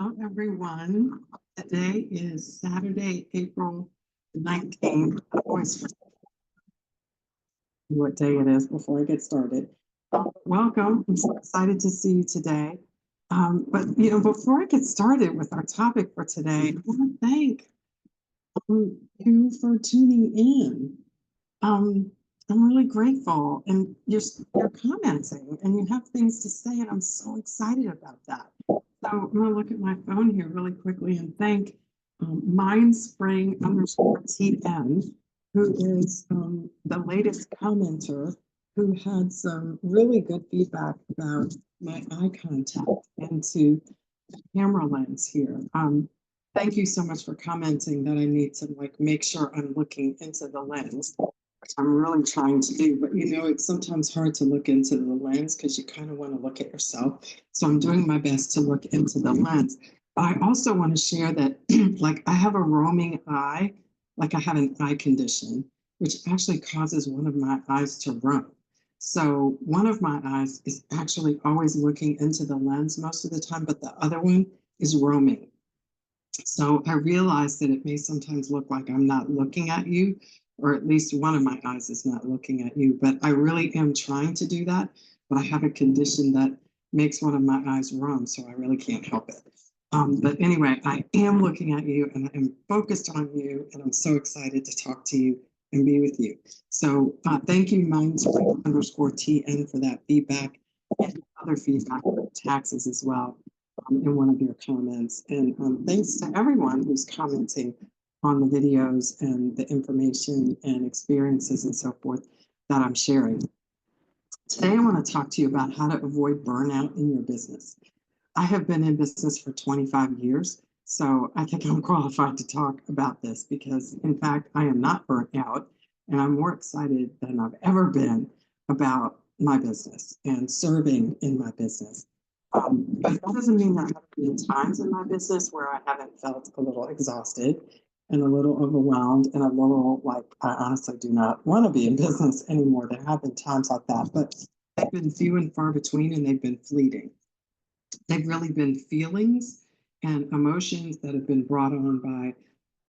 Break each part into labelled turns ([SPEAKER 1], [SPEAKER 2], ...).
[SPEAKER 1] Hello, everyone. Today is Saturday, April 19th. I always forget what day it is before I get started. Welcome. I'm so excited to see you today. But before I get started with our topic for today, I want to thank you for tuning in. Um, I'm really grateful, and you're commenting, and you have things to say, and I'm so excited about that. So I'm going to look at my phone here really quickly and thank mindspring_TN, who is the latest commenter, who had some really good feedback about my eye contact into the camera lens here. Thank you so much for commenting that I need to make sure I'm looking into the lens, which I'm really trying to do. But it's sometimes hard to look into the lens because you kind of want to look at yourself. So I'm doing my best to look into the lens. I also want to share that like I have a roaming eye, like I have an eye condition, which actually causes one of my eyes to roam. So one of my eyes is actually always looking into the lens most of the time, but the other one is roaming. So I realize that it may sometimes look like I'm not looking at you, or at least one of my eyes is not looking at you, but I really am trying to do that. But I have a condition that makes one of my eyes roam, so I really can't help it. But anyway, I am looking at you and I'm focused on you, and I'm so excited to talk to you and be with you. So thank you, mindspring_TN, for that feedback and other feedback for taxes as well in one of your comments. And thanks to everyone who's commenting on the videos and the information and experiences and so forth that I'm sharing. Today, I want to talk to you about how to avoid burnout in your business. I have been in business for 25 years, so I think I'm qualified to talk about this because, in fact, I am not burnt out, and I'm more excited than I've ever been about my business and serving in my business. But that doesn't mean there haven't been times in my business where I haven't felt a little exhausted and a little overwhelmed and a little like I honestly do not want to be in business anymore. There have been times like that, but they've been few and far between, and they've been fleeting. They've really been feelings and emotions that have been brought on by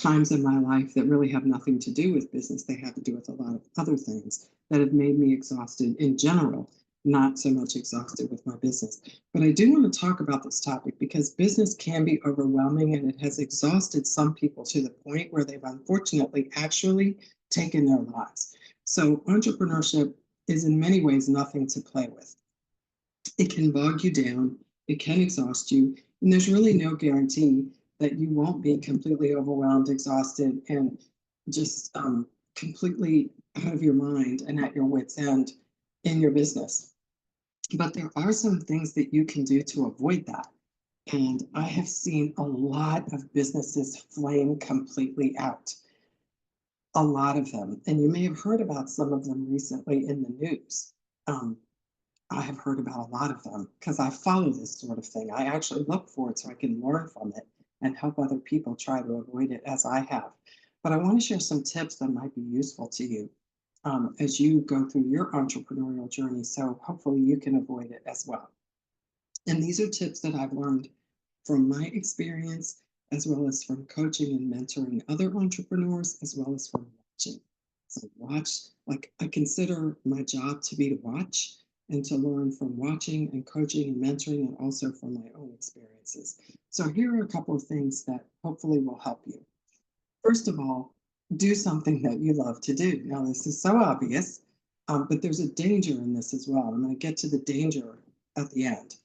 [SPEAKER 1] times in my life that really have nothing to do with business. They have to do with a lot of other things that have made me exhausted in general, not so much exhausted with my business. But I do want to talk about this topic because business can be overwhelming, and it has exhausted some people to the point where they've unfortunately actually taken their lives. So entrepreneurship is in many ways nothing to play with. It can bog you down, it can exhaust you, and there's really no guarantee that you won't be completely overwhelmed, exhausted, and just completely out of your mind and at your wits' end in your business. But there are some things that you can do to avoid that. And I have seen a lot of businesses flame completely out, a lot of them. And you may have heard about some of them recently in the news. Um, I have heard about a lot of them because I follow this sort of thing. I actually look for it so I can learn from it and help other people try to avoid it as I have. But I want to share some tips that might be useful to you as you go through your entrepreneurial journey. So hopefully you can avoid it as well. And these are tips that I've learned from my experience, as well as from coaching and mentoring other entrepreneurs, as well as from watching. So, watch, like I consider my job to be to watch and to learn from watching and coaching and mentoring, and also from my own experiences. So, here are a couple of things that hopefully will help you. First of all, do something that you love to do. Now, this is so obvious, but there's a danger in this as well. I'm going to get to the danger at the end.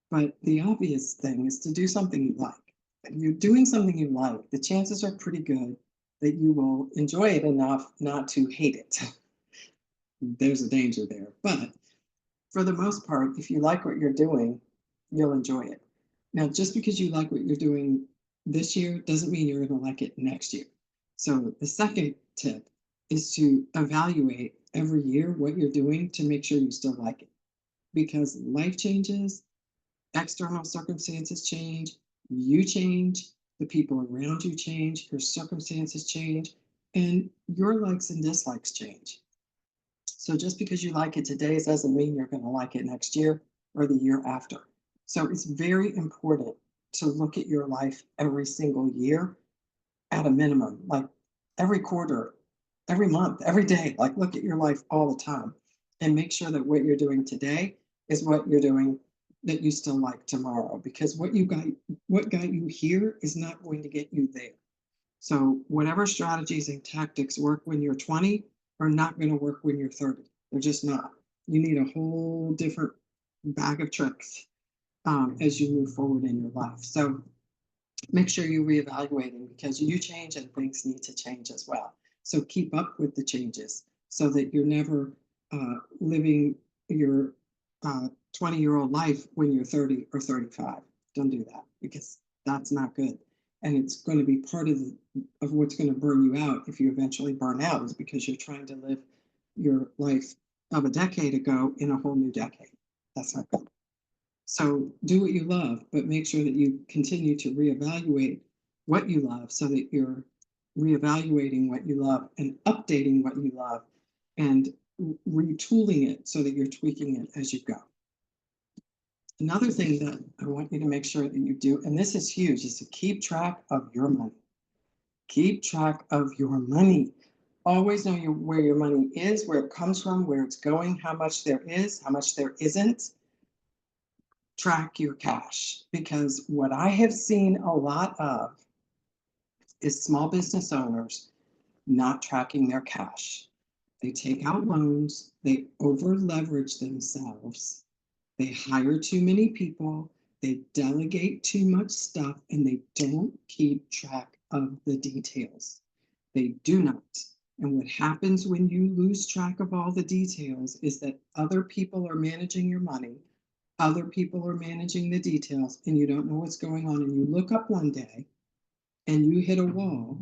[SPEAKER 1] But the obvious thing is to do something you like. If you're doing something you like, the chances are pretty good that you will enjoy it enough not to hate it. There's a danger there. But for the most part, if you like what you're doing, you'll enjoy it. Now, just because you like what you're doing this year doesn't mean you're going to like it next year. So, the second tip is to evaluate every year what you're doing to make sure you still like it. Because life changes, external circumstances change, you change, the people around you change, your circumstances change, and your likes and dislikes change. So just because you like it today doesn't mean you're going to like it next year or the year after. So it's very important to look at your life every single year at a minimum, like every quarter, every month, every day. Like look at your life all the time and make sure that what you're doing today is what you're doing that you still like tomorrow. Because what got you here is not going to get you there. So whatever strategies and tactics work when you're 20 are not going to work when you're 30. They're just not. You need a whole different bag of tricks as you move forward in your life. So make sure you're reevaluating because you change and things need to change as well. So keep up with the changes so that you're never living your 20-year-old life when you're 30 or 35. Don't do that because that's not good. And it's going to be part of what's going to burn you out if you eventually burn out is because you're trying to live your life of a decade ago in a whole new decade. That's not good. So do what you love, but make sure that you continue to reevaluate what you love so that you're reevaluating what you love and updating what you love and retooling it so that you're tweaking it as you go. Another thing that I want you to make sure that you do, and this is huge, is to keep track of your money. Keep track of your money. Always know where your money is, where it comes from, where it's going, how much there is, how much there isn't. Track your cash because what I have seen a lot of is small business owners not tracking their cash. They take out loans, they over leverage themselves, they hire too many people, they delegate too much stuff, and they don't keep track of the details. They do not. And what happens when you lose track of all the details is that other people are managing your money, other people are managing the details, and you don't know what's going on. And you look up one day and you hit a wall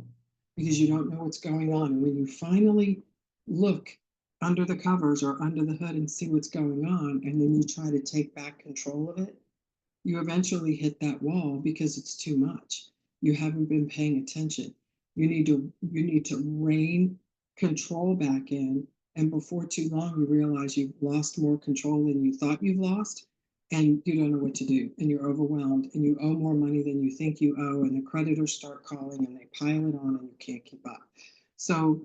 [SPEAKER 1] because you don't know what's going on. And when you finally look under the covers or under the hood and see what's going on, and then you try to take back control of it, you eventually hit that wall because it's too much. You haven't been paying attention. You need to rein control back in. And before too long, you realize you've lost more control than you thought you've lost, and you don't know what to do, and you're overwhelmed, and you owe more money than you think you owe, and the creditors start calling, and they pile it on, and you can't keep up. So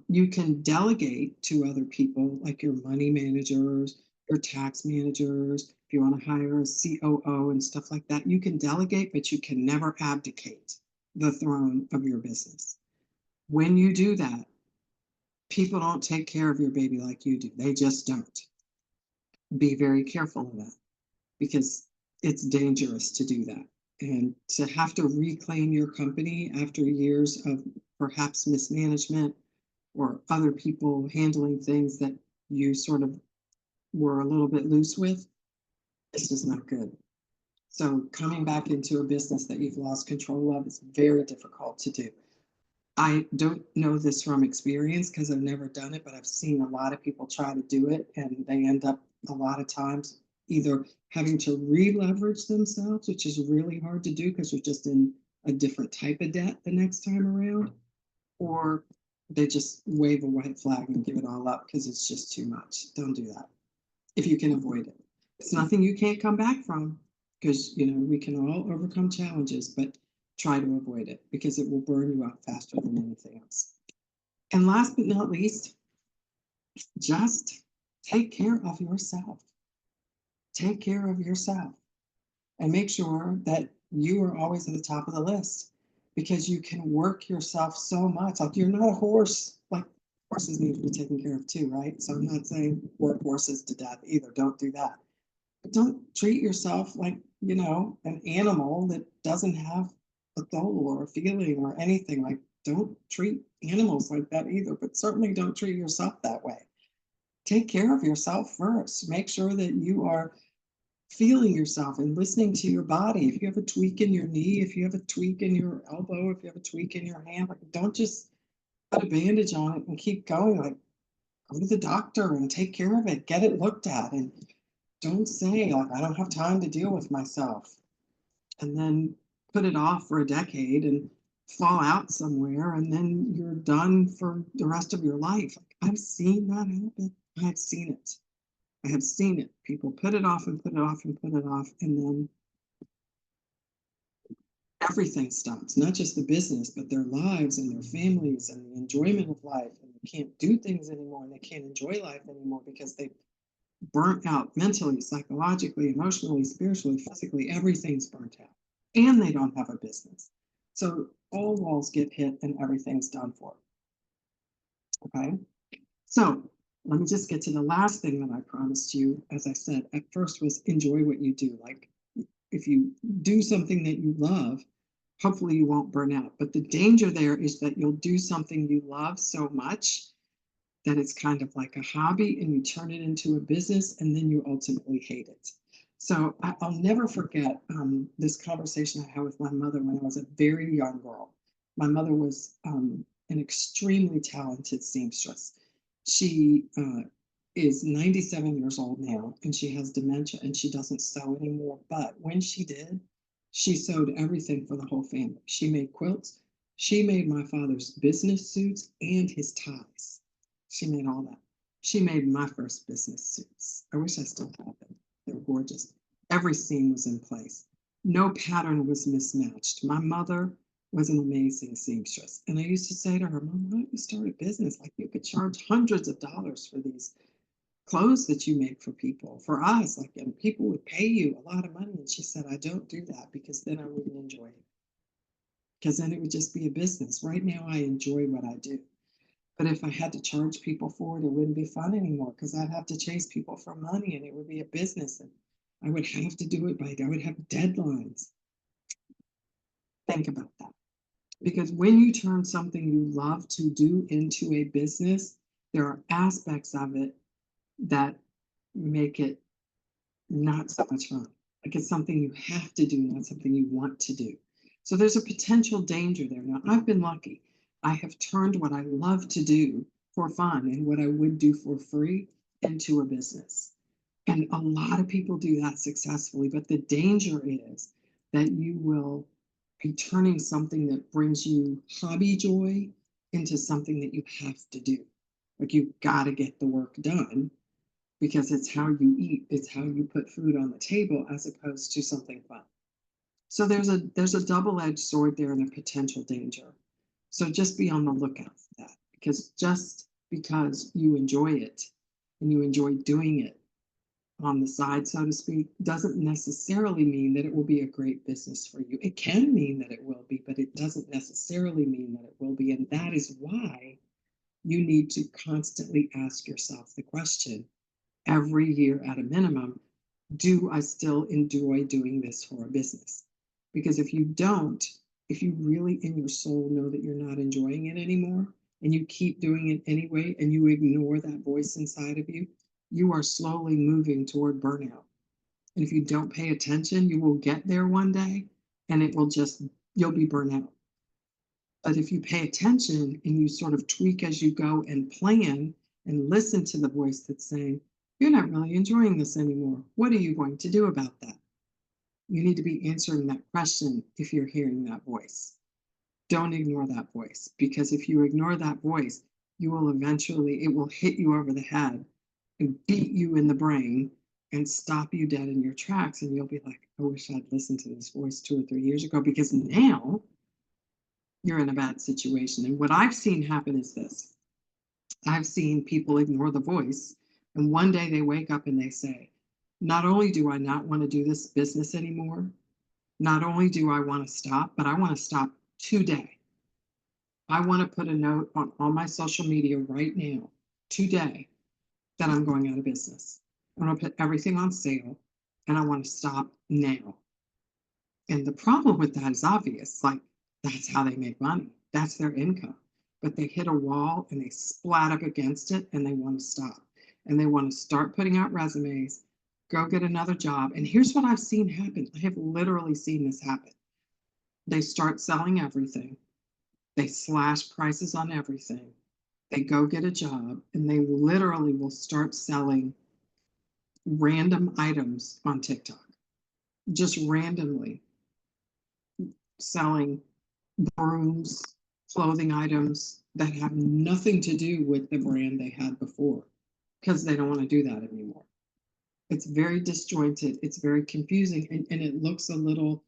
[SPEAKER 1] you can delegate to other people, like your money managers, your tax managers. If you want to hire a COO and stuff like that, you can delegate, but you can never abdicate the throne of your business. When you do that, people don't take care of your baby like you do. They just don't. Be very careful of that because it's dangerous to do that. And to have to reclaim your company after years of perhaps mismanagement or other people handling things that you sort of were a little bit loose with, it's just not good. So coming back into a business that you've lost control of is very difficult to do. I don't know this from experience because I've never done it, but I've seen a lot of people try to do it and they end up a lot of times either having to re-leverage themselves, which is really hard to do because you're just in a different type of debt the next time around, or they just wave a white flag and give it all up because it's just too much. Don't do that if you can avoid it. It's nothing you can't come back from because we can all overcome challenges, but try to avoid it because it will burn you out faster than anything else. And last but not least, just take care of yourself. Take care of yourself and make sure that you are always at the top of the list because you can work yourself so much. Like you're not a horse. Like horses need to be taken care of too, right? So I'm not saying work horses to death either. Don't do that. But don't treat yourself like, an animal that doesn't have a soul or a feeling or anything. Like don't treat animals like that either, but certainly don't treat yourself that way. Take care of yourself first. Make sure that you are feeling yourself and listening to your body. If you have a tweak in your knee, if you have a tweak in your elbow, if you have a tweak in your hand, like don't just put a bandage on it and keep going. Like go to the doctor and take care of it. Get it looked at and don't say like I don't have time to deal with myself and then put it off for a decade and fall out somewhere and then you're done for the rest of your life. Like, I've seen that happen. I've seen it. I have seen it. People put it off and put it off and put it off, and then everything stops, not just the business, but their lives and their families and the enjoyment of life. And they can't do things anymore and they can't enjoy life anymore because they burnt out mentally, psychologically, emotionally, spiritually, physically. Everything's burnt out. And they don't have a business. So all walls get hit and everything's done for. Okay. So let me just get to the last thing that I promised you. As I said, at first was enjoy what you do. Like if you do something that you love, hopefully you won't burn out. But the danger there is that you'll do something you love so much that it's kind of like a hobby and you turn it into a business and then you ultimately hate it. So I'll never forget this conversation I had with my mother when I was a very young girl. My mother was an extremely talented seamstress. She is 97 years old now and she has dementia and she doesn't sew anymore. But when she did, she sewed everything for the whole family. She made quilts. She made my father's business suits and his ties. She made all that. She made my first business suits. I wish I still had them. They're gorgeous. Every seam was in place. No pattern was mismatched. My mother was an amazing seamstress. And I used to say to her, Mom, why don't you start a business? Like you could charge hundreds of dollars for these clothes that you make for people, for us. Like, and people would pay you a lot of money. And she said, I don't do that because then I wouldn't enjoy it. Because then it would just be a business. Right now, I enjoy what I do. But if I had to charge people for it, it wouldn't be fun anymore because I'd have to chase people for money and it would be a business and I would have to do it I would have deadlines. Think about that. Because when you turn something you love to do into a business, there are aspects of it that make it not so much fun. Like it's something you have to do, not something you want to do. So there's a potential danger there. Now, I've been lucky. I have turned what I love to do for fun and what I would do for free into a business. And a lot of people do that successfully. But the danger is that you will be turning something that brings you hobby joy into something that you have to do. Like you've got to get the work done because it's how you eat, it's how you put food on the table as opposed to something fun. So there's a double-edged sword there and a potential danger. So just be on the lookout for that because just because you enjoy it and you enjoy doing it on the side, so to speak, doesn't necessarily mean that it will be a great business for you. It can mean that it will be, but it doesn't necessarily mean that it will be. And that is why you need to constantly ask yourself the question every year at a minimum, do I still enjoy doing this for a business? Because if you don't, if you really in your soul know that you're not enjoying it anymore and you keep doing it anyway and you ignore that voice inside of you, you are slowly moving toward burnout. And if you don't pay attention, you will get there one day and it will just, you'll be burnt out. But if you pay attention and you sort of tweak as you go and plan and listen to the voice that's saying, you're not really enjoying this anymore. What are you going to do about that? You need to be answering that question if you're hearing that voice. Don't ignore that voice because if you ignore that voice, you will eventually, it will hit you over the head and beat you in the brain and stop you dead in your tracks. And you'll be like, I wish I'd listened to this voice 2 or 3 years ago because now you're in a bad situation. And what I've seen happen is this. I've seen people ignore the voice, and one day they wake up and they say, not only do I not want to do this business anymore, not only do I want to stop, but I want to stop today. I want to put a note on all my social media right now, today, that I'm going out of business. I'm going to put everything on sale and I want to stop now. And the problem with that is obvious. Like, that's how they make money, that's their income. But they hit a wall and they splat up against it and they want to stop. And they want to start putting out resumes, go get another job. And here's what I've seen happen. I have literally seen this happen. They start selling everything, they slash prices on everything, they go get a job, and they literally will start selling random items on TikTok, just randomly selling brooms, clothing items that have nothing to do with the brand they had before because they don't want to do that anymore. It's very disjointed, it's very confusing, and it looks a little,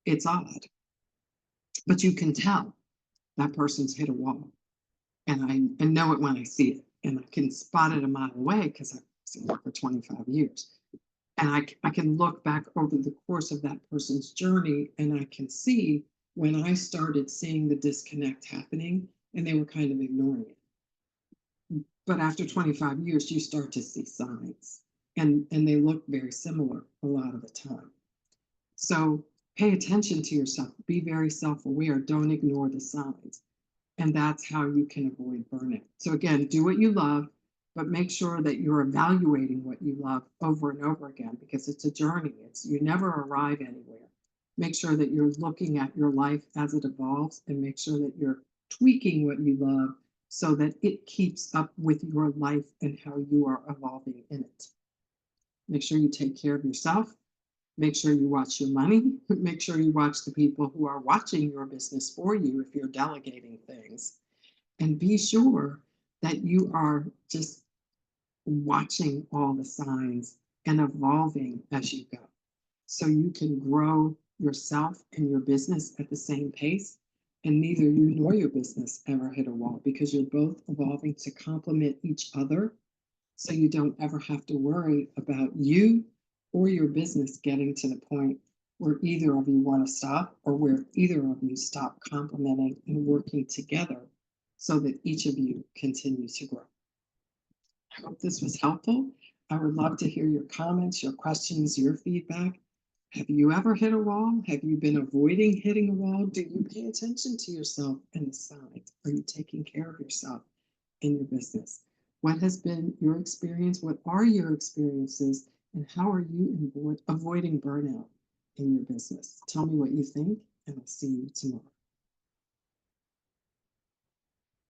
[SPEAKER 1] it's odd. but you can tell that person's hit a wall. And I know it when I see it, and I can spot it a mile away because I've seen it for 25 years. And I can look back over the course of that person's journey, and I can see when I started seeing the disconnect happening and they were kind of ignoring it. But after 25 years, you start to see signs, and they look very similar a lot of the time. So pay attention to yourself, be very self aware, don't ignore the signs. And that's how you can avoid burnout. So again, do what you love, but make sure that you're evaluating what you love over and over again because it's a journey. It's you never arrive anywhere. Make sure that you're looking at your life as it evolves and make sure that you're tweaking what you love so that it keeps up with your life and how you are evolving in it. Make sure you take care of yourself. Make sure you watch your money. Make sure you watch the people who are watching your business for you if you're delegating things. And be sure that you are just watching all the signs and evolving as you go. So you can grow yourself and your business at the same pace. And neither you nor your business ever hit a wall because you're both evolving to complement each other so you don't ever have to worry about you or your business getting to the point where either of you want to stop or where either of you stop complementing and working together so that each of you continues to grow. I hope this was helpful. I would love to hear your comments, your questions, your feedback. Have you ever hit a wall? Have you been avoiding hitting a wall? Do you pay attention to yourself and the signs? Are you taking care of yourself in your business? What has been your experience? What are your experiences? And how are you avoiding burnout in your business? Tell me what you think, and I'll see you tomorrow.